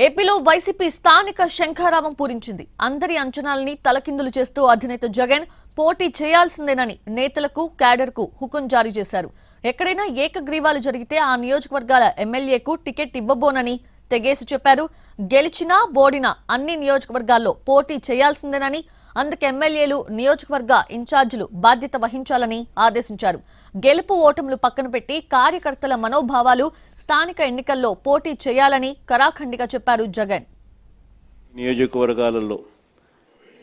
ఏపీలో వైసీపీ స్థానిక శంఖారావం పూరించింది. అందరి అంచనాలని తలకిందులు చేస్తూ అధినేత జగన్ పోటీ చేయాల్సిందేనని నేతలకు క్యాడర్కు హుకుం జారీ చేశారు. ఎక్కడైనా ఏకగ్రీవాలు జరిగితే ఆ నియోజకవర్గాల ఎమ్మెల్యేకు టికెట్ ఇవ్వబోనని తెగేసి చెప్పారు. గెలిచినా ఓడినా అన్ని నియోజకవర్గాల్లో పోటీ చేయాల్సిందేనని, అందుకు ఎమ్మెల్యేలు నియోజకవర్గ ఇన్ఛార్జీలు బాధ్యత వహించాలని ఆదేశించారు. గెలుపు ఓటములు పక్కన పెట్టి కార్యకర్తల మనోభావాలు స్థానిక ఎన్నికల్లో పోటీ చేయాలని కరాఖండిగా చెప్పారు జగన్. నియోజకవర్గాలలో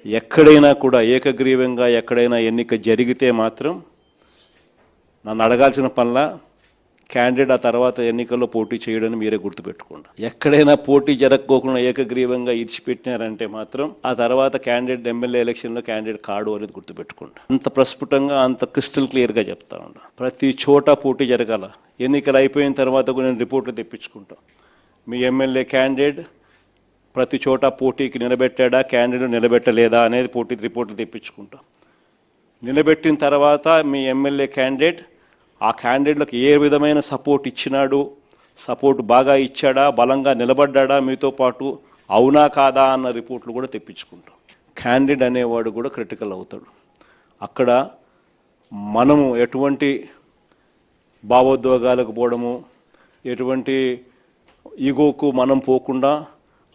ఎక్కడైనా కూడా ఏకగ్రీవంగా ఎక్కడైనా ఎన్నిక జరిగితే మాత్రం నన్ను అడగాల్సిన పనిలా క్యాండిడేట్ ఆ తర్వాత ఎన్నికల్లో పోటీ చేయడానికి మీరే గుర్తుపెట్టుకోండి. ఎక్కడైనా పోటీ జరగకోకుండా ఏకగ్రీవంగా ఇడిచిపెట్టినారంటే మాత్రం ఆ తర్వాత క్యాండిడేట్ ఎమ్మెల్యే ఎలక్షన్లో క్యాండిడేట్ కాడు అనేది గుర్తుపెట్టుకోండి. అంత ప్రస్ఫుటంగా అంత క్రిస్టల్ క్లియర్గా చెప్తా ఉన్నా. ప్రతి చోట పోటీ జరగాల. ఎన్నికలు అయిపోయిన తర్వాత కూడా నేను రిపోర్ట్లు తెప్పించుకుంటాం. మీ ఎమ్మెల్యే క్యాండిడేట్ ప్రతి చోట పోటీకి నిలబెట్టాడా, క్యాండిడేట్ నిలబెట్టలేదా అనేది పోటీ రిపోర్ట్లు తెప్పించుకుంటాం. నిలబెట్టిన తర్వాత మీ ఎమ్మెల్యే క్యాండిడేట్ ఆ క్యాండిడేట్లకు ఏ విధమైన సపోర్ట్ ఇచ్చినాడు, సపోర్ట్ బాగా ఇచ్చాడా, బలంగా నిలబడ్డా మీతో పాటు, అవునా కాదా అన్న రిపోర్ట్లు కూడా తెప్పించుకుంటాం. క్యాండిడేట్ అనేవాడు కూడా క్రిటికల్ అవుతాడు. అక్కడ మనము ఎటువంటి భావోద్వేగాలకు పోవడము, ఎటువంటి ఈగోకు మనం పోకుండా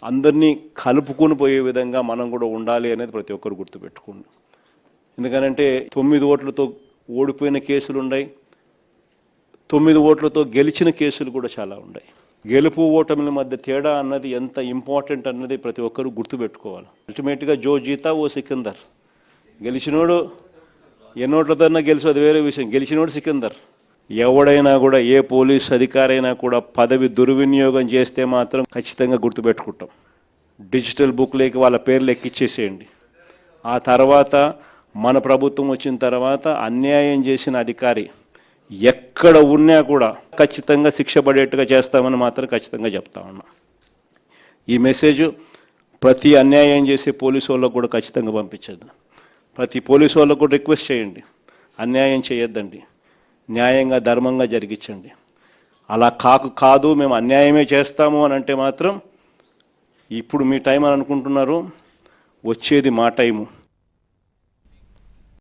అందరినీ కలుపుకొని పోయే విధంగా మనం కూడా ఉండాలి అనేది ప్రతి ఒక్కరు గుర్తుపెట్టుకోండి. ఎందుకనంటే 9 ఓట్లతో ఓడిపోయిన కేసులు ఉన్నాయి, 9 ఓట్లతో గెలిచిన కేసులు కూడా చాలా ఉన్నాయి. గెలుపు ఓటమిల మధ్య తేడా అన్నది ఎంత ఇంపార్టెంట్ అన్నది ప్రతి ఒక్కరు గుర్తుపెట్టుకోవాలి. అల్టిమేట్గా జో జీతా ఓ సికిందర్. గెలిచినోడు ఎన్నోట్లతోన్నా గెలిచి అది వేరే విషయం, గెలిచినోడు సికిందర్. ఎవడైనా కూడా ఏ పోలీస్ అధికారైనా కూడా పదవి దుర్వినియోగం చేస్తే మాత్రం ఖచ్చితంగా గుర్తుపెట్టుకుంటాం. డిజిటల్ బుక్లోకి వాళ్ళ పేర్లు ఎక్కిచ్చేసేయండి. ఆ తర్వాత మన ప్రభుత్వం వచ్చిన తర్వాత అన్యాయం చేసిన అధికారి ఎక్కడ ఉన్నా కూడా ఖచ్చితంగా శిక్ష పడేట్టుగా చేస్తామని మాత్రం ఖచ్చితంగా చెప్తా ఉన్నా. ఈ మెసేజ్ ప్రతి అన్యాయం చేసే పోలీసు వాళ్ళకు కూడా ఖచ్చితంగా పంపించదు. ప్రతి పోలీసు వాళ్ళకు కూడా రిక్వెస్ట్ చేయండి, అన్యాయం చేయొద్దండి, న్యాయంగా ధర్మంగా జరిగించండి. అలా కాదు మేము అన్యాయమే చేస్తాము అని అంటే మాత్రం ఇప్పుడు మీ టైం అని అనుకుంటున్నారు, వచ్చేది మా టైము.